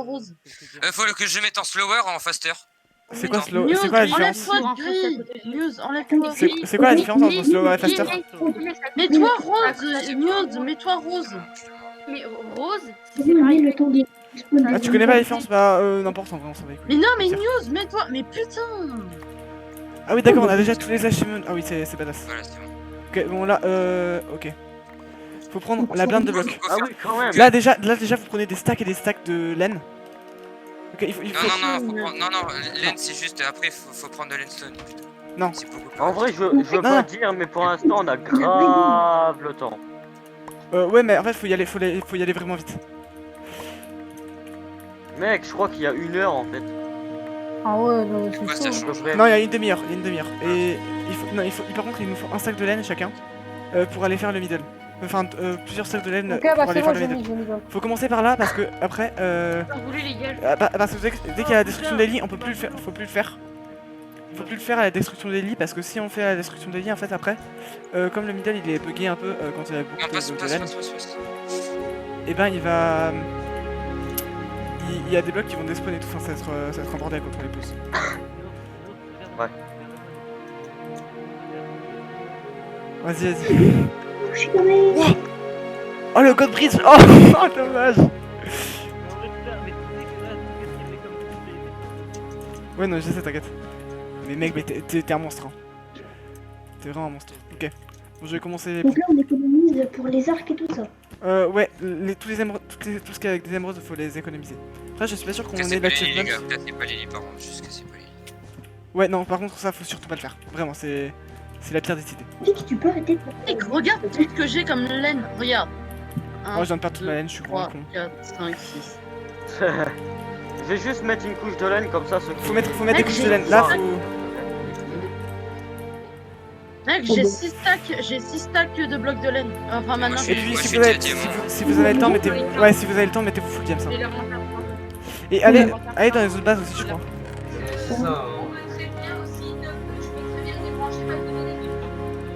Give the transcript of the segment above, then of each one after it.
rose. Faut que je mette en slower ou en faster. C'est quoi News, la différence? enlève-toi de gris. News, enlève-toi. C'est quoi la différence entre slower et faster? Mets-toi rose, News, mets-toi rose. Mais rose, C'est pareil le temps de spawn. Ah, tu connais pas la différence? Bah, n'importe, en vrai, on s'en va les couilles. Mais non, mais Au pire. News, mets-toi. Mais putain. Ah oui, d'accord, on a déjà tous les achievements. Ah oui, c'est badass. Voilà, c'est bon. Ok, bon là, ok. Faut prendre la blinde de blocs. Ah oui, quand même. Là déjà, vous prenez des stacks et des stacks de laine. Ok, il faut... Non, laine c'est juste, après faut prendre de laine-stone. Non. C'est beaucoup plus En vrai, je veux Non. pas dire, mais pour l'instant, on a grave le temps. Ouais, mais en fait, faut y aller vraiment vite. Mec, je crois qu'il y a 1 heure en fait. Ah ouais, non, Pourquoi c'est ça chaud. change? Non, il y a une demi-heure, Et par contre, il nous faut un sac de laine chacun pour aller faire le middle. Enfin, plusieurs sacs de laine Ok, pour bah aller c'est faire bon, le j'ai middle. mis. Faut commencer par là parce que après, Vous voulez les gars? parce que dès qu'il y a la destruction des lits, on peut plus le faire. Faut plus le faire. Faut plus le faire à la destruction des lits parce que si on fait à la destruction des lits, en fait après, comme le middle il est bugué un peu quand il y a beaucoup Non, passe. de laine, et ben il va, il y a des blocs qui vont despawn et tout. Enfin, ça va être un bordel quand on les pose. Ouais. Vas-y. Je suis tombé. Oh le God Bridge. Oh, oh dommage. Ouais non, je sais, t'inquiète. Mais mec, mais t'es un monstre. Hein. T'es vraiment un monstre. Ok. Bon, je vais commencer les... Donc là, on économise pour les arcs et tout ça. Ouais, tous les émeraudes, tout ce qui est avec des émeraudes, faut les économiser. Après, je suis pas sûr qu'on ait Cassez pas les lits, les l'achievement. gars. Cassez pas les lits, par contre. Juste cassez pas les lits. Ouais, non, par contre, ça, faut surtout pas le faire. Vraiment, c'est la pire des idées. Dis que tu peux arrêter de... Mec, regarde tout ce que j'ai comme laine. Regarde. Moi, je viens de perdre toute ma laine, je suis gros 3, con. 4, 5, 6. Je vais juste mettre une couche de laine comme ça. Faut mettre des couches de laine. Là, faut... Mec, j'ai 6 stacks de blocs de laine. Enfin, maintenant, Et puis, Moi, si je vous suis avez, diamant. si vous avez le temps, mettez... Ouais, si vous avez le temps, mettez-vous full diam, ça. Et allez dans les autres bases aussi, je crois.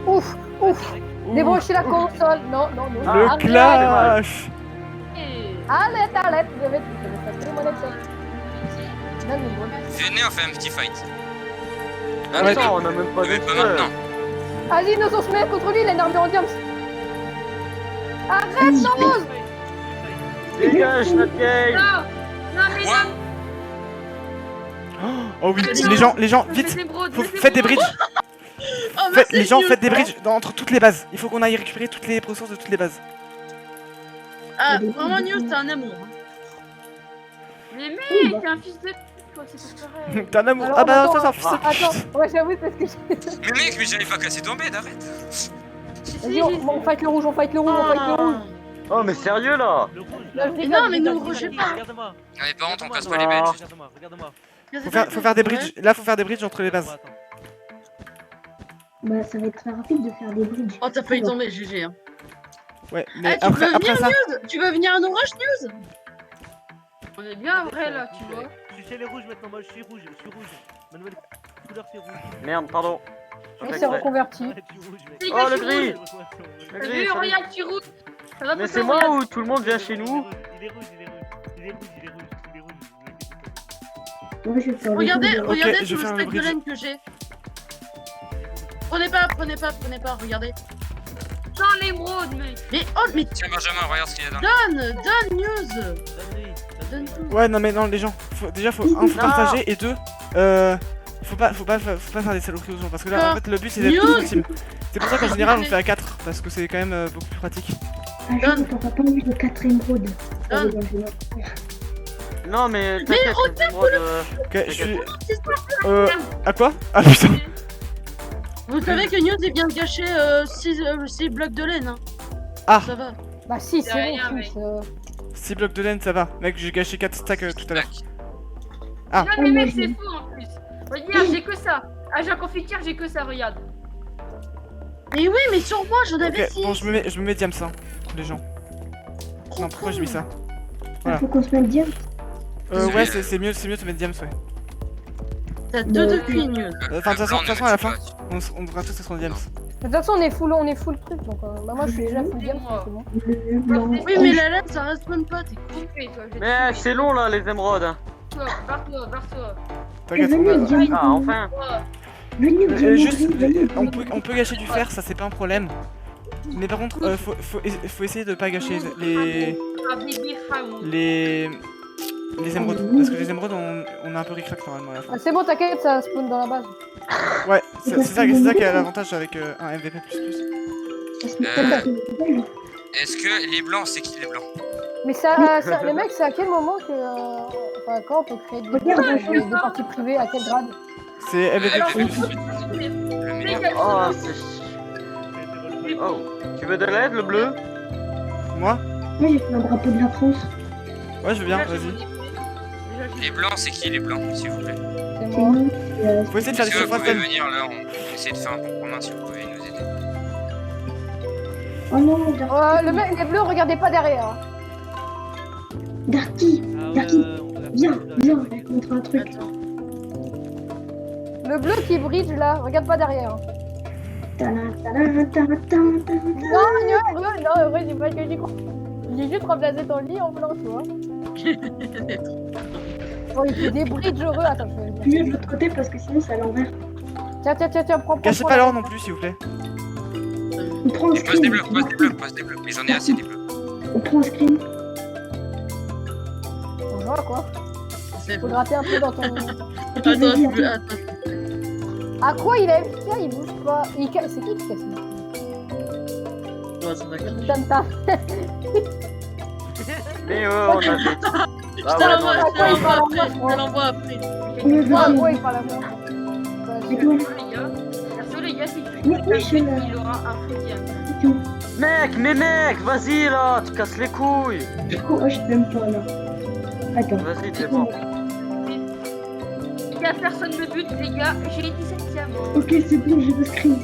Ouf. Ouh, Débrancher la console. Non. le Arrête. clash. Arrête. Vous avez tout. Les monettes, ça. Donne-moi. Venez, on fait un petit fight. Ah Ouais. non, on a même pas Mais de pas feu. maintenant. Vas-y, nous on se met contre lui, il a une armure en diams. Arrête, non. Dégage notre game. Non, mais Quoi? Oh oui, les gens, vite. Faites des bridges. Oh, bah, c'est Les gens, nul. faites des bridges entre toutes les bases. Il faut qu'on aille récupérer toutes les ressources de toutes les bases. Ah, vraiment, News, t'as un amour. Mais mec, t'es un fils de pute, toi, c'est pas pareil. T'as un amour. Alors, Ah bah attends, ça, c'est un fils de pute. Attends, ouais, j'avoue, parce que Mais mec, mais j'avais pas cassé ton bed, arrête. Vas-y, on fight le rouge, on fight le rouge. Oh, mais sérieux là. Là, je Mais rigole, non, mais je ne rigole. me rejez pas. Regarde-moi. Non, mais par contre, on casse pas les beds. Regarde-moi. Faut faire des bridges. Là, faut faire des bridges entre les bases. Bah, ça va être très rapide de faire des bridges. Oh, t'as failli tomber, GG. Hein. Ouais, Eh, mais tu veux après venir, ça. News? Tu veux venir à nos rushs, News? On est bien vrai là, tu vois. Je suis chez les rouges maintenant, moi je suis rouge. Ma nouvelle couleur c'est rouge. Merde, pardon. On s'est reconverti. Ouais, tu rouge, mec. Les Oh, gars, le je suis gris. rouge. Le T'as gris, vu, salut. regarde, tu rouge. Ça va Mais tout c'est le moi temps, ou tout le monde vient chez nous? Il est rouge. Moi, je vais faire Regardez des bridges. tout je le vais faire le stack de bridge. laine que j'ai. Prenez pas, regardez. Sans l'émeraude, mec. Mais oh, mais Tiens, Benjamin, regarde ce qu'il y a dans le. donne News. Donne-lui. Donne tout. Ouais, non, mais non, les gens. Faut partager et deux. Faut pas faire des saloperies aux gens parce que là, en fait, le but c'est d'être News. tous team. C'est pour ça qu'en général on fait à 4 parce que c'est quand même beaucoup plus pratique. Ah, je t'auras pas envie de 4 émeraudes. Donne. Non, mais t'inquiète, c'est le droit de... Ok, je suis. À quoi? Ah putain! Vous savez que News il vient de gâcher 6 blocs de laine. Hein. Ah. Ça va. Bah, si, c'est rien, bon, mec. fils. 6 blocs de laine, ça va. Mec, j'ai gâché 4 stacks tout à l'heure. Ah. Non, mais mec, c'est faux en plus. Regarde, j'ai que ça. Ah, j'ai un confitière, j'ai que ça, regarde. Mais oui, mais sur moi j'en avais Ok, 6. bon, je me mets diams, hein, les gens. Non, pourquoi j'ai mis ça? Voilà. Faut qu'on se mette bien. Ouais, c'est mieux de mettre diams, ouais. T'as 2 de cuit, News. Enfin, de toute façon, à la fin, on devra tous être en diams. De toute façon, on est full truc, donc bah, moi je suis déjà full diam, c'est bon. Bleu, blanc. Oui, mais la laine, ça respawn pas, t'es con. Mais c'est long là, les émeraudes. Barre-toi. T'inquiète, Venez, on va- diamant. Ah, enfin. Venez, diamant, juste, venez. on peut gâcher du fer, ça c'est pas un problème. Mais par contre, faut essayer de pas gâcher les émeraudes. Parce que les émeraudes, on a un peu ric-rac normalement à la fin. Ah, c'est bon, t'inquiète, ça spawn dans la base. Ouais, c'est ça qui a l'avantage avec un MVP++. Est-ce que les blancs, c'est qui les blancs? Mais les mecs, c'est à quel moment que. Enfin, quand on peut créer des parties privées, à quel grade? C'est MVP++. Le meilleur. Oh, c'est. Oh, tu veux de l'aide, le bleu? Moi? Moi j'ai fait un drapeau de la France. Ouais, je veux bien, vas-y. Les blancs, c'est qui les blancs, s'il vous plaît? C'est C'est moi. nous. Faut essayer de faire Si des vous surfaces pouvez fun. venir là, on essaie de faire un peu commun si vous pouvez nous aider. Oh non, Le mec, les bleus, regardez pas derrière. Darky, Darky, viens, on va te montrer un truc. Le bleu qui bridge là, regarde pas derrière. Tadam, tadam, tadam, tadam, tadam. Non, vrai, j'ai pas que j'y crois. J'ai juste remplacé ton lit en blanc, tu vois. Bon, il fait des bridges heureux. Attends, je vais le Mieux de l'autre côté parce que sinon c'est à l'envers. Tiens, prends. Gâchez pas l'or non plus, s'il vous plaît. On prend un Et pose des bleus, screen. pose des bleus. Mais j'en ai assez des bleus. On prend un screen. On voit quoi. C'est Faut bon. gratter un peu dans ton. Ok, Attends, vas-y, tu veux- attends. attends. À quoi il a FK, il bouge pas. C'est qui qui casse Ouais, ça va calmer. Tanta. Mais on a fait. Je Ah te ouais, l'envoie, non, je te l'envoie après, je te l'envoie après. Ouais, Ah, vas-y. ouais, il parle à moi. Et toi, Perso les gars, si tu Mais fais oui, je suis là. il aura un faux diam. Mec, vas-y là, tu casses les couilles. oh, je t'aime pas là. Attends. Vas-y, t'es bon. Les gars, personne me bute, les gars, j'ai 17 diamants. Ok, c'est bon, j'ai le screen.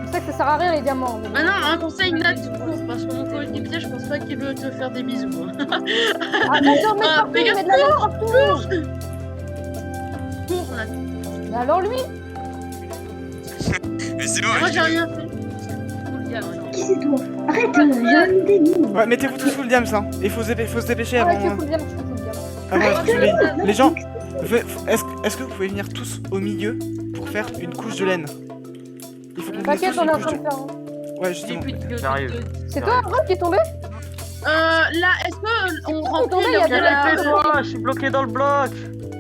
C'est ça que ça sert à rien les diamants. Ah non, un conseil Nat, tu cours, parce que mon coéquipier, je pense pas qu'il veut te faire des bisous. Hein. Ah, attends, mets Ah, partout, fais mets gaffe, de la laine partout. Cours, Nat. Mais alors lui Mais c'est bon, Moi, j'ai rien fait. Full diam. Qui c'est toi? Arrête, j'ai un idée, nous. Ouais, mettez-vous tous full diams, hein. Il faut se dépêcher Ah ouais, avant. tu fous le diam, tu fous le diam. Parce que les gens, est-ce que vous pouvez venir tous au milieu pour faire une couche de laine? Il faut qu'on fasse T'inquiète, tous on une est en couche train de... de faire. Hein. Ouais, J'ai justement. plus de J'arrive. C'est toi, Rob, qui est tombé Là, est-ce qu'on remplit tombé, là où il y il y a a de la... Je suis bloqué dans le bloc.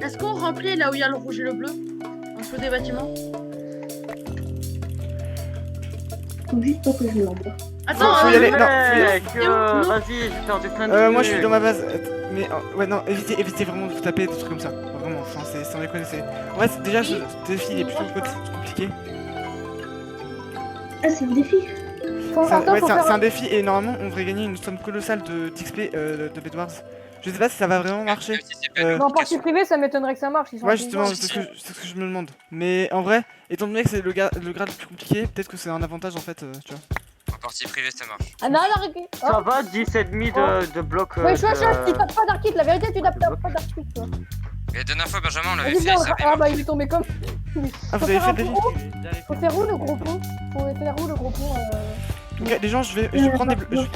Est-ce qu'on remplit là où il y a le rouge et le bleu? En dessous des bâtiments? Faut juste pas que je l'envoie. Attends, Faut y aller. Non, Mec, non. vas-y, j'ai perdu plein de moi je suis dans ma base. Mais ouais, non, évitez vraiment de vous taper des trucs comme ça. Vraiment, enfin, c'est sans déconner. En vrai, déjà, ce défi il est plutôt compliqué. Ah, c'est un défi. Attends, faut C'est un faire. défi et normalement on devrait gagner une somme colossale d'XP de Bedwars. Je sais pas si ça va vraiment marcher. Non, en partie privée, ça m'étonnerait que ça marche. Ils sont Ouais, intelligents. justement, c'est ce que je me demande. Mais en vrai, étant donné que c'est le grade le plus compliqué, peut-être que c'est un avantage en fait, tu vois. En partie privée, ça marche. Ah non, non, regarde. Ça va, 10,5 de bloc. Ouais, je tu tapes pas Darkit, la vérité, tu tapes pas Darkit, toi. Mais la dernière fois, Benjamin, on l'avait Vas-y, fait, viens, ça avait ah bah marché. il est tombé comme. Ah, vous avez fait le défi? Faut faire où le gros pont? Faut faire où le gros pont Ok, les gens, je vais prendre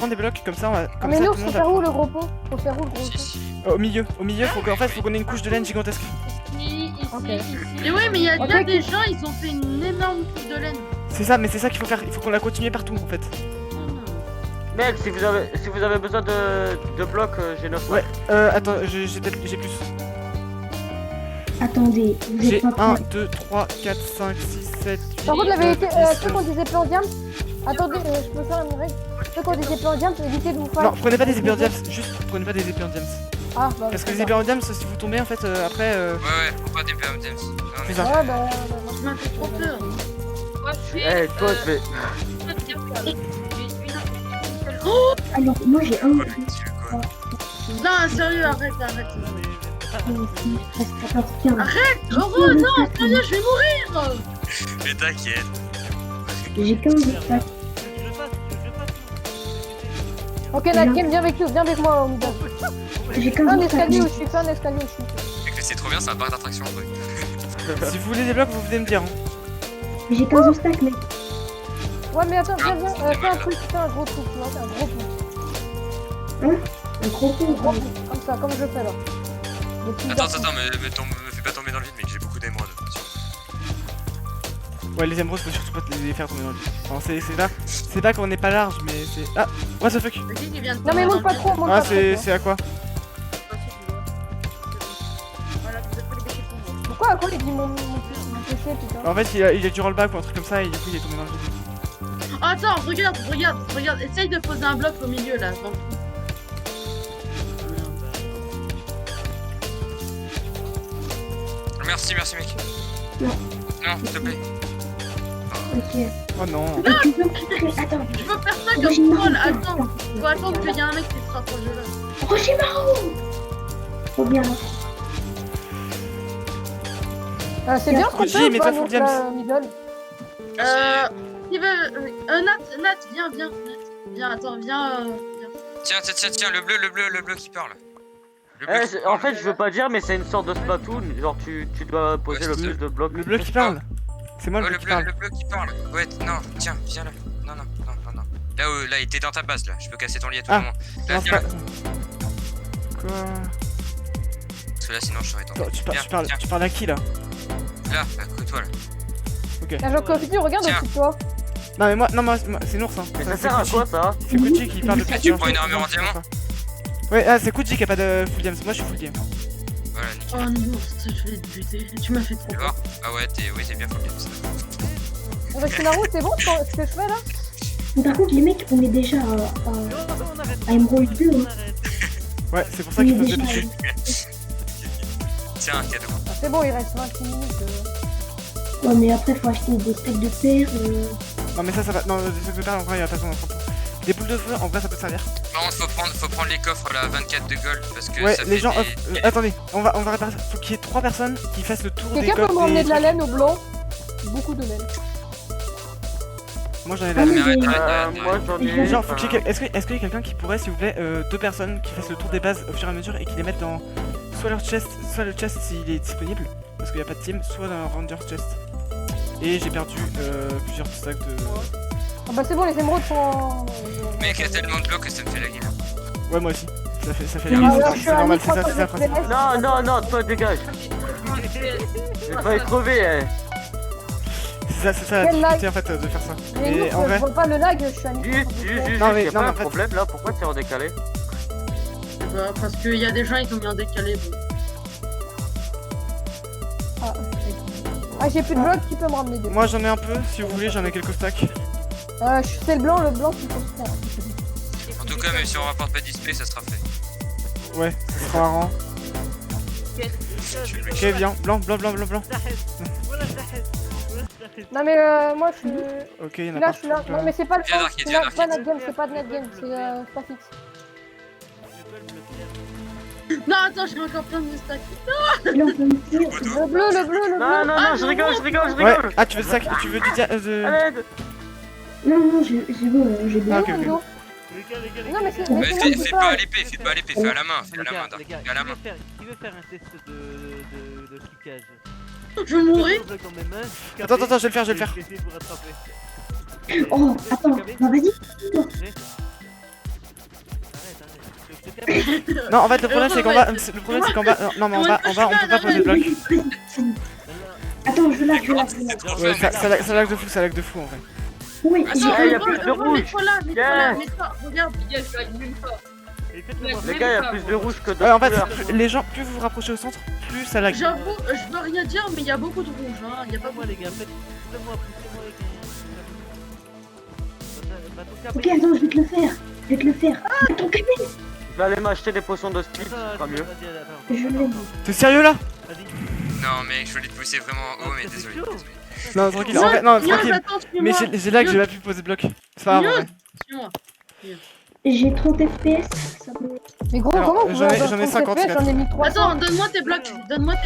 des blocs comme ça, comme Mais ça nous, tout le faut monde faire où a... le gros pont? Faut faire où le gros Si, pont? si. Au milieu, faut qu'on ait une couche de laine gigantesque. Ici, Ok. ici. Et ouais, mais il y a Ok, bien ok. des gens, ils ont fait une énorme couche de laine. C'est ça, mais c'est ça qu'il faut faire, il faut qu'on la continue partout en fait. Mec, si vous avez besoin de blocs, j'ai 9. Ouais, attends, j'ai plus. Attendez, vous J'ai êtes pas 1, prêts. 2, 3, 4, 5, 6, 7, 8, Par contre, la vérité, 9, ceux qu'on disait plan diam. Attendez, je peux faire une règle. Ceux qu'on disait plan diam, évitez de vous faire. Non, prenez pas des épées en diams, juste prenez pas des épées en diams. Ah, bah. Parce que les épées en diams, si vous tombez en fait, après. Ouais, faut pas des PM James. Non, C'est mais ça. Ouais, bah. Ça m'a fait trop peur. Moi, je suis. Eh, toi, je vais. Alors, moi j'ai un. Non, sérieux, arrête. Reste 14, 15. Oh non, sérieux, je vais mourir. Mais t'inquiète. J'ai 15 obstacles. Ok, Natkem, viens avec nous, viens avec moi au milieu. J'ai Fais 15 un escalier où obstacles. je suis, fais un escalier où je suis. Mec, mais c'est trop bien, c'est un parc d'attraction, ouais. Si vous voulez des blocs, vous venez me dire. Hein. J'ai 15 obstacles, mec. Ouais, mais attends, viens, Ah, fais un truc, fais un gros truc, tu vois, fais un gros truc. Un gros Un gros coup. truc, comme ça, comme je fais là. Des petits Attends, garçons. attends, me fais pas tomber dans le vide, mec, j'ai beaucoup d'émeraudes. Ouais, les émeraudes, faut surtout pas les faire tomber dans le vide. Enfin, c'est là qu'on n'est pas large, mais c'est. Ah, what the fuck? Qui vient de Non, mais monte pas trop, monte Ah, pas trop. tu vois. c'est à quoi? Voilà, vous êtes pas les gâchis pour moi. Pourquoi à quoi il dit mon PC, putain? En fait, il a du rollback ou un truc comme ça, et du coup, il est tombé dans le vide. Attends, regarde, essaye de poser un bloc au milieu là. Dans le trou. Merci, merci, mec. Non. Non, s'il te plaît. Ok. Oh non. Tu peux me créer. Attends. Je peux faire ça Roger comme Marron. troll, attends. Faut attendre qu'il y ait un mec qui se rapproche de là. Roger Marron. Trop bien. C'est bien ce qu'on Koji, fait ou mets-toi pas, full donc, James. là, middle? Qui veut. Nat, viens, Nat. Viens, attends, viens. Tiens, le bleu qui parle. Le bleu Eh, qui en parle. fait, je veux pas dire, mais c'est une sorte de Splatoon. Genre, tu dois poser Ouais, le c'est plus de blocs. Le bleu qui parle. C'est moi Oh, le bleu qui parle. le bleu qui parle. Ouais, non, tiens, viens là. Non. Là, il était dans ta base, là. Je peux casser ton lit à tout Ah. moment. Là, Non, viens là. Quoi? Parce que là, sinon, je serais tombé. Attends, Viens, tu parles à qui là? là, à côté de toi, là. Ah, genre, Confiture, regarde Tiens. au-dessus de toi. Non, mais moi c'est Nours. Hein. Mais ça C'est sert à Koji. quoi ça? C'est Koji qui parle de Tu prends une armure en diamant? Ouais, ah, c'est Koji qui a pas de full game. Moi, je suis full game. Voilà, nickel. Oh non, je vais te buter. Tu m'as fait trop Tu peur. vois? Ah ouais, t'es bien full game, ça. Roxinaro, c'est bon ce que je fais là? Mais par contre, les mecs, on est déjà Non, on arrête. à Emerald 2. Hein. Ouais, c'est pour ça On est qu'il faut se déjà. dessus. Tiens, un cadeau. Ah, c'est bon, il reste 26 minutes. Ouais, mais après, faut acheter des stacks de terre. Non, mais ça va. Non, des trucs de terre, en vrai, il y a pas besoin d'en prendre. Des boules de feu, en vrai, ça peut servir. Par contre, faut prendre les coffres là, 24 de gold, parce que Ouais, ça les fait gens. des... Attendez, on va réparer ça. Faut qu'il y ait 3 personnes qui fassent le tour des Quelqu'un peut coffres. me ramener des de la trucs. laine au blanc? Beaucoup de laine. Moi, j'en ai Ah la oui, Mais laine. arrête. Moi, j'en ai. Les Genre, faut qu'il y ait. Est-ce qu'il y a quelqu'un qui pourrait, s'il vous plaît, 2 personnes qui fassent le tour des bases au fur et à mesure et qui les mettent dans soit leur chest, soit le chest s'il est disponible, parce qu'il n'y a pas de team, soit dans un ranger chest. Et j'ai perdu plusieurs stacks de. Ah bah c'est bon, les émeraudes sont en... Mec, il y a tellement de blocs que ça me fait la gueule. Ouais, moi aussi. Ça fait Ah, la alors, je suis c'est à normal, c'est ça, 1300 c'est ça le principe. FPS. Non, toi dégage. Je vais pas y crever, eh. C'est ça la Quel lag. difficulté en fait de faire ça. Mais Et non, en vrai. je vois pas le lag, je suis à 1300 Juste, Non, mais- y'a non, pas mais un en fait- problème là, pourquoi t'es en décalé? Parce qu'il y a des gens qui ont mis en décalé. Bon. Ah, j'ai plus de blocs, qui peut me ramener deux? Moi j'en ai un peu, si vous voulez, j'en ai quelques stacks. C'est le blanc qui faut se faire. En tout cas, même si on rapporte pas de display, ça sera fait. Ouais, ça sera marrant. Ok, viens, blanc. Non mais moi je suis... Ok, il y en a Là, pas. je suis là. Non mais c'est pas le Viens, fond, Darky, c'est viens, pas Darky. notre game, c'est pas de notre game, c'est pas fixe. Non, attends, j'ai encore plein de stacks. Là, on peut me dire. Le bleu, le bleu. Non, je rigole. Ouais, ah, tu veux sac, tu veux du dia. À l'aide. Non, j'ai beau. Ah, ok, ok. Ringo. Non mais c'est... Mais mais c'est fais moi pas à qui l'épée, fais à la main, Les gars, Dark, les gars, fais à la main. qui veut faire un test de flicage? Je vais mourir. Attends, je vais le faire. Je vais essayer de vous rattraper. Oh, attends, bah vas-y. Arrête. Non, en fait, le problème c'est qu'en bas. Non, mais en bas, on peut pas poser de bloc. Attends, je lâche. Ouais, ça lag de fou en vrai. Oui, Attends, il y a plus de rouge. Mets-toi là, mets-toi. Regarde. Les gars, y'a plus de rouge que de Ouais, en fait, couleurs. les gens, plus vous vous rapprochez au centre, plus ça lag. J'avoue, je veux rien dire, mais il y a beaucoup de rouge. Hein. Y a pas Moi les gars, poussez-moi avec un... Ok, attends, je vais te le faire. Attends, Camille. Je vais aller m'acheter des potions de speed, ce sera mieux. Je l'ai. T'es sérieux là? Non, mec, je voulais te pousser vraiment en haut, mais désolé. Non, tranquille, en vrai, non, tranquille. Attends, Mais suis-moi. j'ai lag, j'ai pas pu poser de bloc. C'est pas grave. en vrai. Suis-moi. J'ai 30 FPS. Ça peut... Mais gros, Alors, comment vous j'en ai- avez j'en ai 30 FPS, 54. J'en ai 1300. Attends, donne-moi tes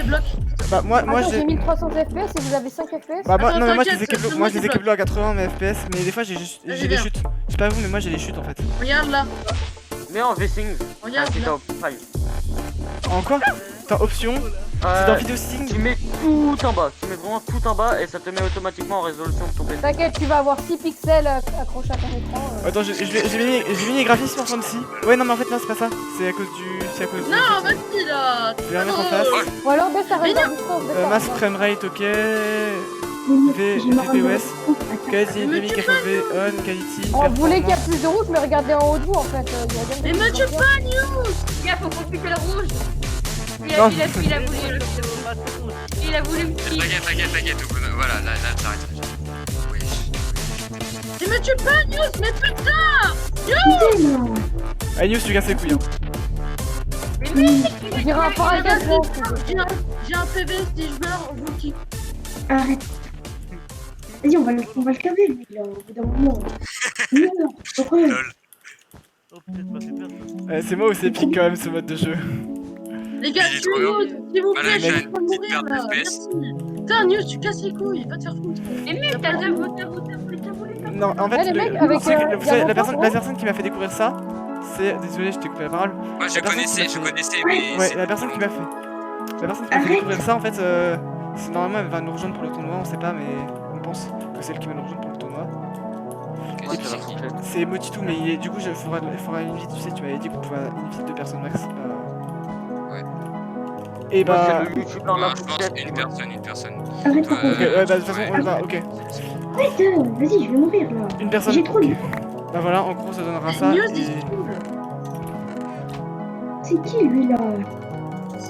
blocs. Bah, moi Attends, j'ai j'ai. 1300 FPS et vous avez 5 FPS? Bah, moi, Attends, non, mais moi je t'inquiète, les équipe donne-moi moi je tes les équipe blocs. à 80 mais FPS, mais des fois j'ai Vas-y, des viens. chutes. Je sais pas vous, mais moi j'ai des chutes en fait. Regarde là. Mais en V-Sing. Regarde là. En quoi? T'as option, C'est dans vidéo setting. Tu mets tout en bas, tu mets vraiment tout en bas et ça te met automatiquement en résolution de ton PC. T'inquiète, tu vas avoir 6 pixels accrochés à ton écran. Attends, j'ai mis les graphismes en fantasy. Ouais, non, mais en fait, non, c'est pas ça. C'est à cause du. C'est à cause du. Non, vas-y là. Je vais la remettre en face. Ou alors baisse ta résolution. Mass framerate, ok. J'ai marre de FPS. me- Quasi dynamique FOV, on, quality. On voulait qu'il y a performance. plus de rouge, mais regardez en haut de vous en fait. Mais me tue pas, News. Les gars, faut profiter le rouge. Il Non. a voulu le Il a voulu me tuer. T'inquiète, voilà, là, t'arrêtes. Oui. Mais me tue pas, News. Mais putain. Putain, non. Ah, News, tu casses les couilles. Hein. Mais mec, On dirait un pareil J'ai gazon. j'ai un PV, si je meurs, je vous kiffe. Arrête. Vas-y, on va le caver, lui, là, au bout d'un moment. Non, pourquoi? Lol. Oh putain, tu m'as fait perdre. C'est moi ou c'est épique quand même ce mode de jeu. Les gars, Il est trop News, s'il vous Ah, là, plaît, j'ai je vais une pas petite mourir perte là. de FPS. Merci. Putain, News, tu casses les couilles, va te faire foutre. mais mec, t'as déjà voté. Non, en fait, Eh, les mecs, le avec, truc, il y a vous savez, la longtemps, personne qui m'a fait découvrir ça, c'est. Désolé, je t'ai coupé la parole. Moi, je connaissais, mais. Ouais, c'est la personne qui m'a fait. La personne qui m'a fait découvrir ça, en fait, c'est normalement elle va nous rejoindre pour le tournoi, on sait pas, mais on pense que c'est elle qui va nous rejoindre pour le tournoi. Ouais, ça va changer. C'est Motitou, mais du coup, il faudra une invite, tu sais, tu m'avais dit qu'on pouvait inviter 2 personnes max. Ouais. Et Moi, bah. c'est le youtubeur Non, la je pense fourchette. une personne. Arrête, Toi, pourquoi? Ok, ouais, bah de toute façon, on va, ok. Arrête, vas-y, je vais mourir, là. Une personne. J'ai trop ok. de... Bah voilà, en gros, ça donnera ça. News, Et... il se fout. C'est qui, lui, là?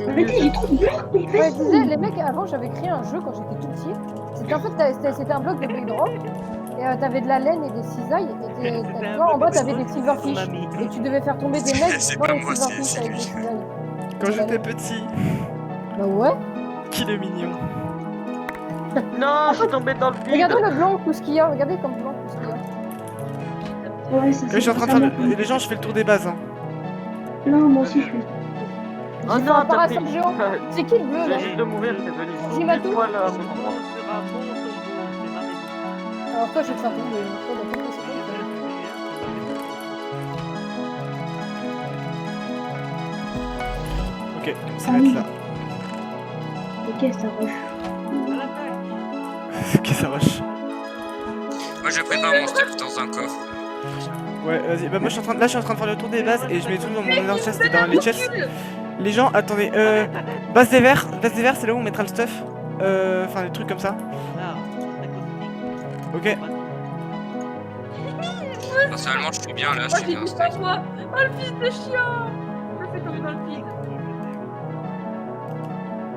Arrêtez, j'ai trop de blocs, mais Ouais, je vas-y. disais, les mecs, avant j'avais créé un jeu quand j'étais tout petit. C'était en fait, c'était un bloc de Bedrock. Et t'avais de la laine et des cisailles. Et toi, en bas, t'avais des silverfish. Et tu devais faire tomber des mecs C'est dans pas les moi, silverfish c'est avec des lui. cisailles. Quand j'étais petit, Bah ouais. qu'il est mignon. Non, je suis tombé dans le vide. Regardez le blanc, tout ce qu'il y a. Regardez comme blanc, tout ce qu'il y a. Ouais, ça, Je suis en train de faire. Les gens, je fais le tour des bases. Hein. Non, moi aussi, je fais. Oh J'ai fait non, un t'as parasol pris. géant. C'est qui le bleu Je là viens juste de mourir, c'est venu J'ai ma 10 toux. fois là. Sera bon, ton beau, c'est ma maison. Alors toi, je vais te faire tomber. Toi, d'accord, c'est bon. Ok, ça va être là. Ok, ça rush. Ok, ça rush. Moi, je prépare mon stuff dans un coffre. Ouais, vas-y. Bah, moi, je suis en train de faire le tour des bases et je mets tout dans mon inner chest et dans les chests. Les gens, attendez, base des verts, c'est là où on mettra le stuff. Enfin, des trucs comme ça. Ok. Personnellement, je suis bien là, je Oh, suis j'ai bien. vu ça, moi. Oh, le fils de chien. Je me fais tomber dans le vide.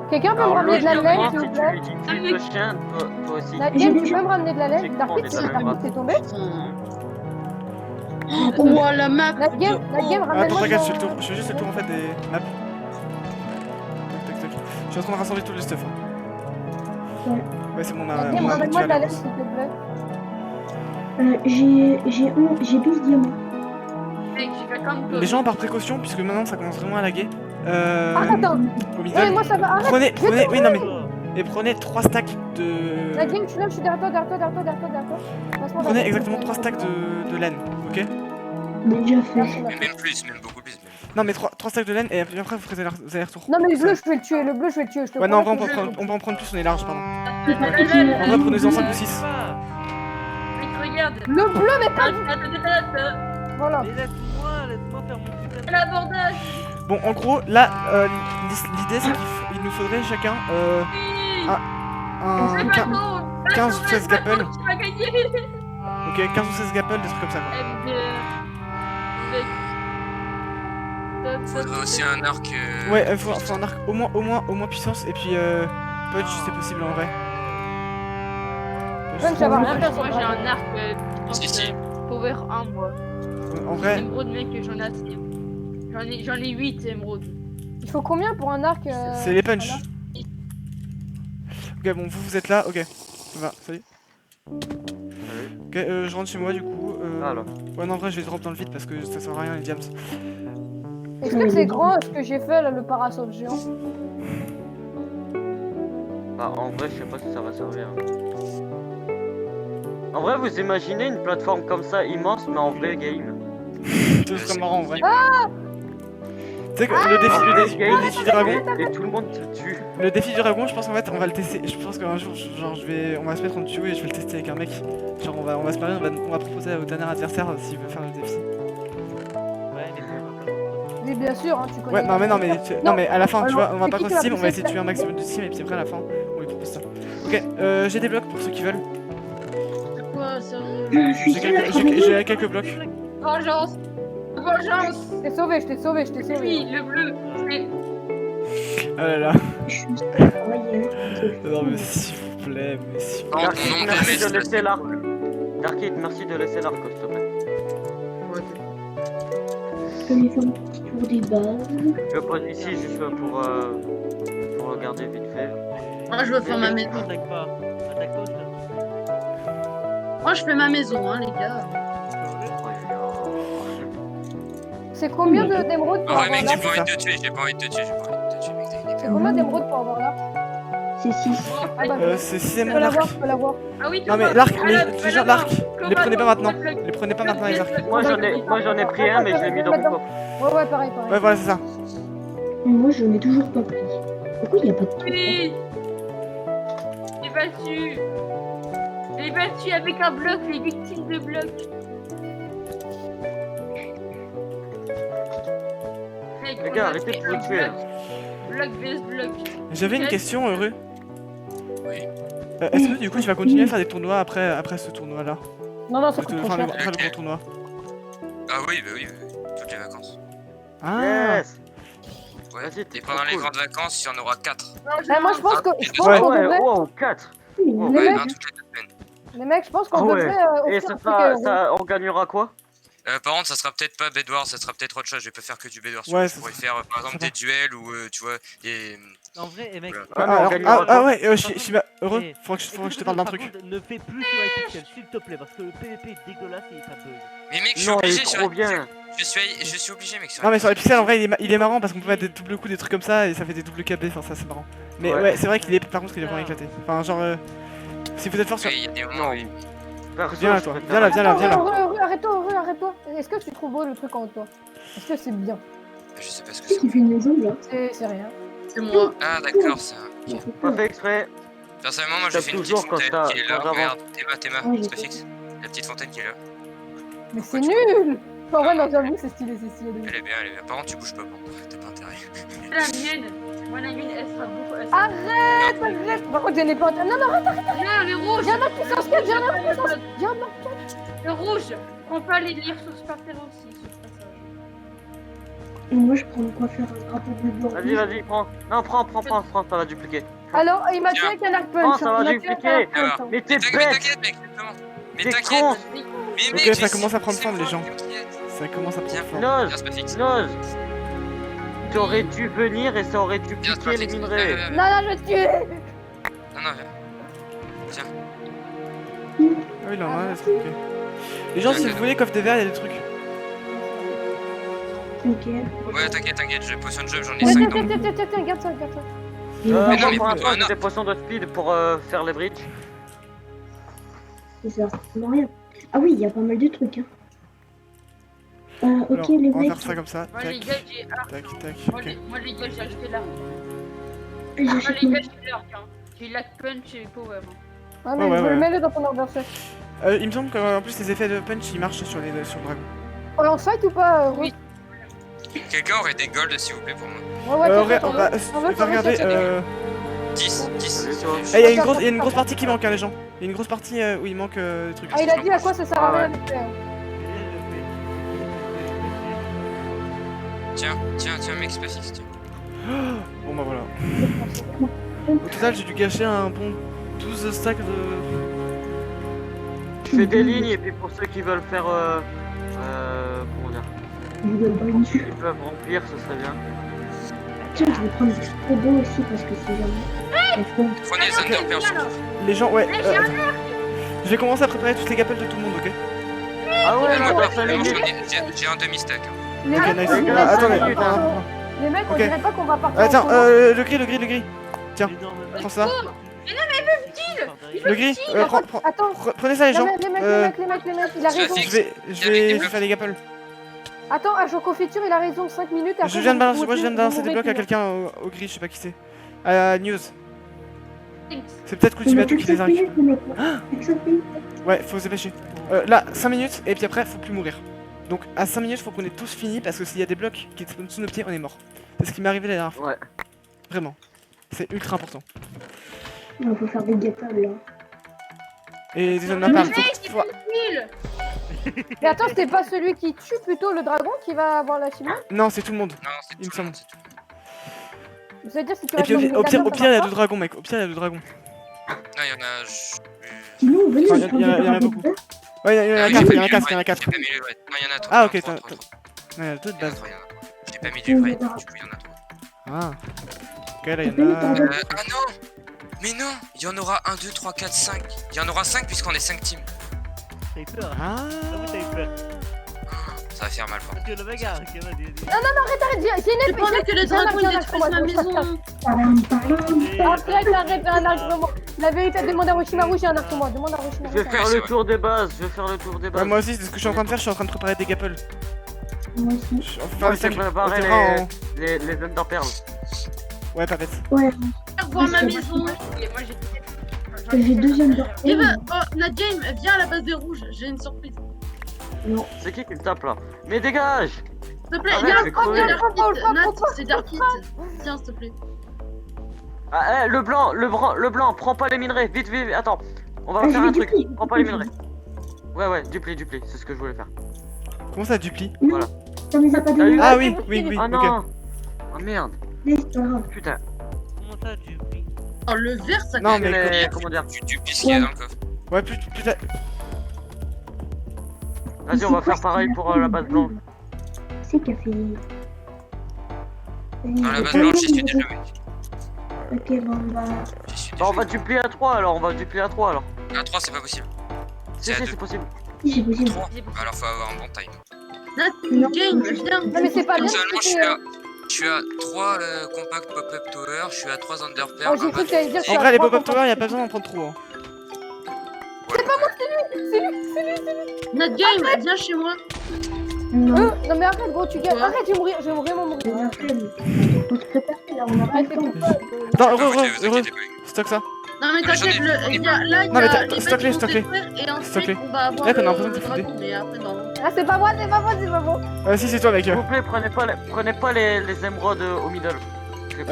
Quelqu'un peut me Alors, ramener de la laine, logiquement, s'il vous si tu plaît lui dis fils de chien, toi aussi. Nadine, tu peux me ramener de la laine? Logiquement, Darkit, on est d'accord. t'es tombé? Oh, la map. Nadgame, Attends, ramène-moi regarde, ton... je fais juste le tour en fait des maps. Tac, tac, tac. Je suis en train de rassembler tout le stuff. Hein. Ouais, c'est mon Nadgame, ramène-moi de la laine, s'il te plaît. J'ai 12 diamants. Mec, j'ai fait comme toi. Les gens par précaution, puisque maintenant ça commence vraiment à laguer. Ah, attends. Au Ouais, middle. moi ça va. Arrête. Prenez, oui, non mais. Et prenez 3 stacks de. Nadgame, je suis là, je suis derrière toi. Passe-moi Prenez la- exactement 3 stacks de laine, ok? Déjà fait. Merci, Mais merci. même plus, même beaucoup plus. Non mais 3 stacks de laine et après vous ferez des allers-retours. Non, mais le bleu, je vais le tuer. Je te Ouais, non, en promets vrai, que on peut en prendre plus, on est large, pardon. Attends, En vrai, prenez-en 5 ou 6. mec, regarde. Le bleu, mais pas... Attends. Voilà. Mais laisse-moi faire mon putain de... L'abordage. Bon, en gros, là, l'idée c'est qu'il nous faudrait chacun un C'est pas tôt. 15 ou 16 gapples. Tu vas gagner. Ok, 15 ou 16 gapples, des trucs comme ça. Quoi. Faudrait aussi un arc. Ouais, faut un arc au moins puissance et puis punch si c'est possible en vrai. Punch, ça va rien faire, Moi, ça j'ai va. un arc. Si. Power 1, moi. En vrai, Émeraude, mec, j'en ai assez. J'en ai 8 émeraudes. Il faut combien pour un arc c'est les punch. voilà. Ok, bon, vous êtes là, ok. Ça va, salut. Ok, je rentre chez moi du coup. Alors. Ouais, non, en vrai, je vais drop dans le vide parce que ça sert à rien les diams. Est-ce que c'est grand ce que j'ai fait là, le parasol géant? Bah, en vrai, je sais pas si ça va servir. En vrai, vous imaginez une plateforme comme ça immense, mais en vrai game. Ce serait marrant en vrai. Ah Tu sais que le défi dragon. Et tout le monde te tue. Le défi du dragon, je pense qu'en fait on va le tester. Je pense qu'un jour, genre on va se mettre en duo et je vais le tester avec un mec. Genre on va se parler, on va proposer au dernier adversaire s'il veut faire le défi. Ouais, mais bon, Oui, bien sûr, hein, tu connais. Ouais, non mais à la fin, tu vois, on va c'est pas qui cross qui va team, on va pousser essayer de tuer un maximum de team et puis après à la fin, on lui propose ça. Ok, j'ai des blocs pour ceux qui veulent. C'est quoi, sérieux? Je suis seule à travailler. J'ai quelques blocs. Vengeance. Vengeance. Je t'ai sauvé, je t'ai sauvé, je t'ai sauvé. Oui, le bleu. C'est... Oh là là. Je suis seule à travailler. Non mais s'il vous plaît, mais s'il vous plaît. Par contre, ton nom de Merci de MS, là, laisser l'arc. Darkid, merci de laisser l'arc, s'il te plaît. Je vais faire un petit tour des bases. Je pose ici juste pour regarder vite fait. Moi, je veux faire ma maison. Attaque pas. Attaque pas, là. Moi, je fais ma maison, hein, les gars. C'est combien d'émeraudes pour Ah ouais, avoir mec, j'ai l'arc? pas envie de te tuer, j'ai pas envie de te tuer, j'ai pas envie de te tuer, mec, t'as une C'est épée. combien d'émeraudes pour avoir l'arc? C'est 6. Ah bah, C'est je 6 peux mon arc. l'avoir, je peux l'avoir. Ah oui, Non mais Thomas. l'arc, Ah, les là, tu vas gens l'avoir. l'arc, les prenez pas maintenant. Les prenez pas maintenant les arcs. Moi j'en ai pris un, mais je l'ai mis dans mon coffre. Ouais, ouais, pareil, pareil. Ouais voilà c'est ça. Moi, je n'ai toujours pas pris. Pourquoi il n'y a pas de truc? Oui. J'ai battu. J'ai battu avec un bloc les victimes de bloc. Mec, Les on gars, a arrêtez fait de vous un tuer. bloc. Bloc vs bloc. J'avais une question heureux. Oui. Est-ce que du coup tu vas continuer à faire des tournois après ce tournoi là? Non, ça coûte trop Enfin cher. le gros tournoi. Ah oui, bah oui, toutes les vacances. Ah Yes. Ouais, Vas-y, et t'es pendant trop les cool. grandes vacances, il y en aura 4. Moi, je pense Ouais, qu'on ouais, devrait... wow, 4. Les Ouais, mecs, un toutes les 2 semaines. les mecs, je pense qu'on Ah ouais. devrait Et offrir ça un truc à Euro. on gagnera quoi? Par contre, ça sera peut-être pas Bedwars, ça sera peut-être autre chose. Je vais pas faire que du Bedwars. Ouais, je ça pourrais sera- faire par exemple ça va. des duels ou tu vois des. En vrai, mec. Voilà. Ah, mais on gagnera ah quoi? ouais, Shiba, heureux, Eh, faudrait que je te parle d'un par truc. contre, ne fais plus sur Hypixel, s'il te plaît, parce que le PVP est dégueulasse et ça bug. Mais mec, je suis Non, il obligé est sur trop bien. je suis obligé, mec. Non mais sur les pixels en vrai il est marrant parce qu'on peut mettre des doubles coups, des trucs comme ça et ça fait des doubles KB, enfin ça c'est marrant. Mais Ouais. ouais, c'est vrai qu'il est par contre il est vraiment éclaté. Enfin genre si vous êtes fort sur... Ouais, il y a des moments. Non. Oui. Perso, Viens là je toi, préfère- viens là, viens là, viens là. Arrête-toi, arrête-toi. Est-ce que tu trouves beau le truc en haut de toi? Est-ce que c'est bien? Je sais pas ce que Qui c'est. fait une maison là? C'est rien. C'est moi. Ah d'accord, ça. Pas fait exprès. Personnellement, moi T'as j'ai fait une petite toujours quand fontaine t'as- qui est là. quand Regarde, Théma, Oui, je c'est pas sais. fixe. La petite fontaine qui est là. Mais c'est nul! En vrai, non, j'avoue, c'est stylé, c'est stylé. de ouf. Elle est bien, elle est bien. Par contre, tu bouges pas, bon, t'as pas intérêt. La mienne. Moi, la mienne, elle sera beaucoup. Elle Ah, sera... Arrête! Par contre, j'ai pas... Non, non, arrête! Non, le rouge. Viens, mec, qui s'inquiète, viens, mec, qui s'inquiète. Viens, mec. Le rouge. On peut aller lire sur ce parterre aussi, sur ce passage. Moi, je prends de quoi faire un drapeau bleu blanc. Vas-y, prends. Non, prends, ça va dupliquer. Alors, il m'a tué avec un arc punch. ça va Il m'a tué avec un arc punch, hein. Mais Mais t'es t'inquiète, bête. t'inquiète, mec, justement. Mais T'es t'inquiète. con. Mais Ok, mec, ça je commence à sais, prendre c'est forme, les moi, gens. t'inquiète. Ça commence à prendre forme. Noz, Viens, c'est pas fixe. Noz. T'aurais dû venir et ça aurait Viens, c'est dupliqué pas les fixe. minerais. Non, non, je vais te tuer. Non, viens. Ah oui, là, ouais, c'est ok. Les gens, si vous voulez, coffre des verres, il y a des trucs. Ok. Ouais, t'inquiète, j'ai potion de jeu, j'en ai Tiens, 5 tiens, dans mon. tiens, garde ça. Et Mais non, Moi, mais pour plutôt l'instant, un j'ai arc. des potions de speed pour faire les bridges. c'est ça, non rien. Ah oui, il y a pas mal de trucs. Hein. Ok, Alors, les on va mecs, Ah, faire ça comme ça. Moi, Tac, les gars, j'ai arc. tac, tac. Moi, Ok. les gars, j'ai acheté l'arc. j'achète Moi, les mon- gars, j'ai l'arc. Hein. J'ai la punch et power. Hein. Ah, mais Ouais, je ouais. le mets dans ton adversaire. Il me semble qu'en plus les effets de punch ils marchent sur le dragon. On fight ou pas, Rose? Oui. Quelqu'un aurait des golds, s'il vous plaît, pour moi. Ouais, Ouais, t'inquiète, on va regarder. Regarder. 10. Salut, toi. Il y a une grosse partie qui manque, hein, les gens. Il y a une grosse partie où il manque des trucs. Ah, il a dit à quoi ça sert à Ah, rien ouais. de faire. Tiens, mec, c'est pas fixe, tiens. Bon bah voilà. Au total, j'ai dû gâcher un bon 12 stacks de. Je fais des lignes et puis pour ceux qui veulent faire comment dire, Google Bridge. qui peuvent remplir, ce serait bien. Tiens, je vais prendre des robots aussi parce que c'est jamais. Prenez les Underpairs, surtout. Les gens, ouais. Mais j'ai un attends. Je vais commencer à préparer toutes les gapelles de tout le monde, ok? Ah ouais, Moi, non, personnellement, personne j'ai un demi-stack. Les Ok, mecs, nice. on dirait Ah, pas attendez, qu'on va attends, partir- attends. Les mecs, on Ok. dirait pas qu'on va partir. Attends, en commun. le gris. Tiens, prends ça. Le gris, Attends, prenez ça, les gens. les mecs, il a Je raison. vais Je vais faire les gapelles. Attends, à Joe Confiture, il a raison, 5 minutes. Après, Je viens de vous balancer des mourrez blocs à tous. quelqu'un au gris, je sais pas qui c'est. News. C'est peut-être Ultimatum qui les a récupérés. Ouais, faut se dépêcher. Là, 5 minutes, et puis après, faut plus mourir. Donc, à 5 minutes, faut qu'on ait tous fini, parce que s'il y a des blocs qui spawnent sous nos pieds, on est mort. C'est ce qui m'est arrivé la dernière fois. Ouais. Vraiment. C'est ultra important. On peut faire des guettables là. Et des zones Mais d'armes. mec, c'est facile. Mais attends, c'était pas celui qui tue plutôt le dragon qui va avoir l'achievement? Non, c'est tout le monde. Non, c'est Il me tout le semble. monde, c'est tout le monde. Ça veut dire si tu Et puis restes au pire, dans au pire, il y a 2 dragons, mec. Au pire, il y a 2 dragons. Non, il y en a. Sinon, venez, Enfin, on il y prend en a des barres beaucoup. de bœuf. Ouais, il y en a J'ai 4, pas il y en a mis 4, il y en a le 4. J'ai pas mis le ouais. Non, il y en a 3. Ah, ok, non, t'as. trois. Il y en a 2 de Il y en a base. trois, il y en a trois. J'ai pas mis du raid, du coup, il y en a 3. Ah. Ok, là, il y en a. Ah non! Mais non! Il y en aura 1, 2, 3, 4, 5. Il y en aura 5 puisqu'on est 5 teams. T'as eu peur. Ah. Ah oui, t'as eu peur. Ça va faire mal pour moi. Parce que le bagarre, c'est Arrête, c'est une J'ai épée. pas envie que les j'ai un dragons arc, ils détruisent ma maison. Arrête, j'ai un arc sur moi. La vérité, demande à Roshimaru, j'ai un arc sur moi. Demande à Roshimaru. Je vais faire c'est le vrai. tour des bases, je vais faire le tour des Ouais, bases. moi aussi, c'est ce que je suis en train de faire. Je suis en train de préparer des gapples. Moi aussi. On va faire Moi, des je sacs. vais préparer On verra en. les Enderpearls. Ouais, pas bête. Ouais, Voir ma maison. j'ai 2 œufs Vive, d'or. oh, Nadjame, viens à la base des rouges, j'ai une surprise. C'est qui me tape là? Mais dégage! S'il te plaît, Arrête, viens, je vais crever. Nat, c'est Darkit. Tiens, s'il te plaît. Ah, le blanc, prends pas les minerais, vite, attends. On va Ah, faire j'ai un du truc, pli. prends pas les minerais. Ouais, dupli, c'est ce que je voulais faire. Comment ça, dupli? Voilà. Ça me les a pas T'as eu donné. Ah oui, oui, oui, Oh ok. non! Oh merde, Mais c'est pas grave. putain. Comment ça, tu pries? Oh, le vert, ça Non, crée- mais Comment dire? Tu puis ce qu'il y a dans le coffre. Ouais, plus tard. Vas-y, on va faire pareil pour la base blanche. C'est qu'a fait. Dans la base blanche, j'y suis déjà, mec. Ok, bon, bah. J'y suis Bah, déjà. on va duplier à 3 alors, Ah, 3, c'est pas possible. Si, C'est à si, 2. c'est possible. Si, c'est possible. 3. Alors, faut avoir un bon time. Nadjame, viens. Non, mais c'est pas bien. Seulement, je suis à 3 compact pop-up tower, je suis à 3 Oh, underpearls. j'ai cru que t'allais dire. En vrai, les pop-up tower, y'a pas besoin d'en prendre trop. Hein. C'est pas moi, Nadjame, viens chez moi. Non, Non, mais arrête, gros, tu gagnes. Ouais. Arrête, je vais mourir, je vais vraiment mourir. c'est la flemme. Faut se préparer là, on a pas Arrête, le temps. Attends, vous heureux. inquiétez pas. Stock ça. Non, mais Ah, j'en ai- t'inquiète, là, il y a Non, mais les stop-les, bêtes stop-les. qui vont détruire, et Stop-les. ensuite on va avoir Là, qu'on a le l'impression de se dragon, mais après non. Ah, c'est pas moi, c'est pas moi, c'est pas moi. Si, c'est toi, mec. S'il vous plaît, prenez pas les émeraudes au middle.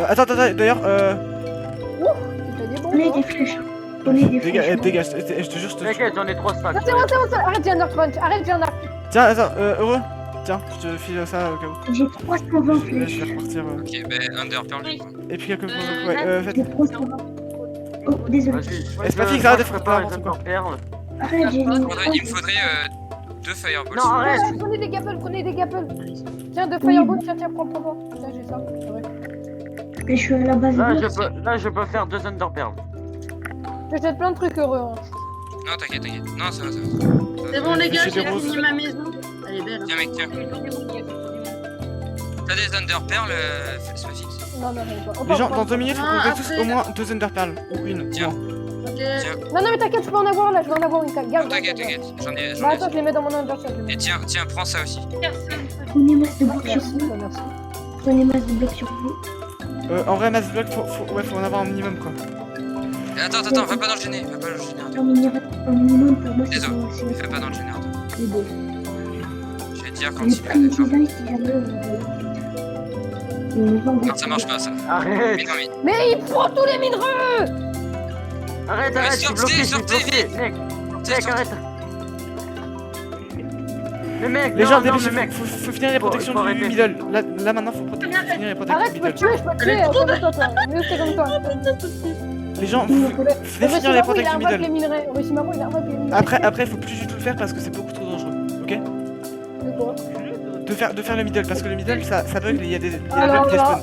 Attends, d'ailleurs, Tu fais des bons. Prenez des flèches. Prenez des flèches. dégage, je te jure, je te. T'inquiète, j'en ai 3 stacks. Non, c'est bon, arrête, j'ai un arc, arrête, j'ai un arc. Tiens, attends, heureux. Tiens, je te file ça au cas où. J'ai 320 Là, flèches. je vais repartir. Ok, bah, underpearl du coup. Et puis quelques fois. Ouais, faites. J'ai 320. Oh, désolé. Vas-y. C'est pas fixe, arrête de faire faire les n'importe quoi. Enderpearls. Arrête, j'ai Il me faudrait 2 fireballs. Non, arrête. Prenez des gapples. Tiens, deux fireballs, tiens, prends. Tiens, j'ai ça. C'est vrai. Et je suis à la base. Là, je peux faire 2 Enderpearls. Je jette plein de trucs heureux. Hein. Non, t'inquiète. Non, ça va. C'est bon, les gars, J'ai j'ai des roses. fini ma maison. Elle est belle. hein. Tiens, mec, tiens. T'as des underpearls, c'est pas fixe. Non, j'en ai pas. Les gens, dans 2 minutes, faut Ah, qu'on fait tous après- au moins 2 underpearls. Ou une. Tiens. Ok. Non, mais t'inquiète, je peux en avoir là, je vais en avoir une. Garde. Non, t'inquiète. J'en ai. Bah, attends, je les mets dans mon undershot. Et tiens, prends ça aussi. Prenez masse de blocs sur Merci, vous. merci. Prenez masse de blocs sur vous. En vrai, mass block, faut en avoir un minimum quoi. Attends, va pas dans le générateur. Un minimum pour moi, Désolé. c'est Fais pas dans le générateur. beau. Je vais te dire quand J'ai il pris une va. cisaille si jamais Non, ça marche pas ça. Mais Arrête. non, mais. Mais il prend tous les minerais. Arrête, Mais je suis bloqué, je suis sortez, bloqué. vite. Mec, arrête. Mais mec, Les non, gens, non, dépêchez, mais mec. faut finir les protections faut du arrêter. middle. Là maintenant, faut finir les protections Arrête, du je peux te middle. tuer, comme toi. Mieux c'est comme toi. Les gens, faut finir les protections du Il invoque les middle. minerais. Roshimaru, il invoque les minerais. Après, faut plus du tout le faire parce que c'est beaucoup trop dangereux. Ok? De quoi? De faire le middle parce que le middle, ça bug, il y a des blocs Alors qui là. despawn.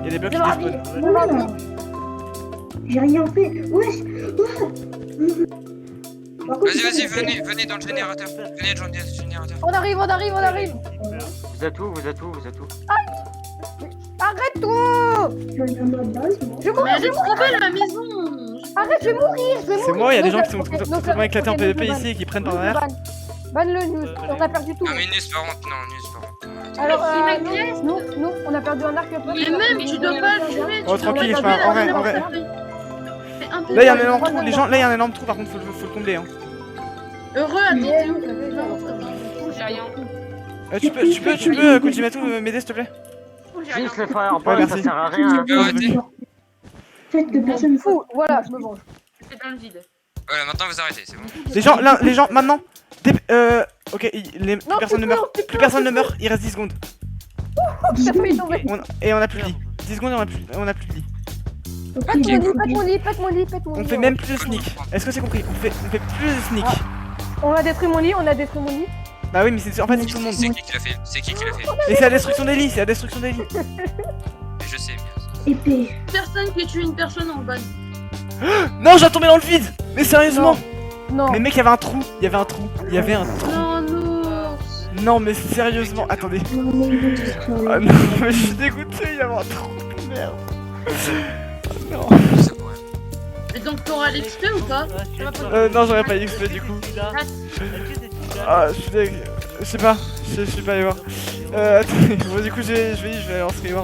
Il y a des blocs qui despawn. J'ai rien fait. Wesh. Vas-y, venez dans le générateur. Venez dans le générateur. On arrive. Vous êtes où? Arrête-toi. Je suis dans ma base, moi. Je vais Mais mourir, elle est trop belle la maison. arrête, je vais mourir. C'est moi, il y a des gens qui sont Ok, donc, totalement éclatés en ok, PvP donc, ici et qui prennent par ban. derrière. Ban le news, on a perdu tout. Non, mais Nus par contre, non, Nus par contre. Alors, Si, nous, Magnus. nous, on a perdu un arc pote. Et même, tu dois pas le tuer. Oh, tu tranquille, dois c'est pas grave, en vrai, regarder en vrai. la série. C'est un peu Là, il y a un mal. énorme trou, les gens, là, il y a un énorme trou, par contre, faut le combler. Hein. Heureux, attends, Yeah, t'es où? ça fait Non, ça. attends. J'ai rien. Tu peux, Kojimatu, m'aider, s'il te plaît? J'ai rien. Juste les fireballs, Ouais, ça merci. sert à rien. Faites que personne ne Fou, voilà, je me venge. C'est dans le vide. Voilà, maintenant vous arrêtez, c'est bon. Les gens, là, les gens, maintenant. Ok, plus Non, personne ne meurt. Plus personne ne meurt, il reste 10 secondes. T'as failli tomber. Et on a plus de lit. 10 secondes et on a plus de lit. Pète mon lit, pète mon lit. On fait même plus de sneak. Est-ce que c'est compris? On fait plus de sneak. On a détruit mon lit, Bah oui, mais c'est en fait c'est tout le monde. C'est qui qui l'a fait? C'est qui qui l'a fait? Et c'est la destruction des lits, c'est la destruction des lits. Mais je sais, bien. épée. Personne qui tue une personne en ban. Non, j'ai tombé dans le vide. Mais sérieusement. Non. Mais mec, il y avait un trou. Il y avait un trou. Non, non. Non, mais sérieusement, attendez. Non, mais ils vont détruire Ah le- non, mais je suis dégoûté, il y avait un trou. Merde. Non. C'est pour elle. Et donc, t'auras l'XP ou pas? Non, j'aurais pas XP du coup. Ah, je suis dégoûté. Je sais pas, je suis pas allé voir. Attendez, bon, du coup, je vais en streamer.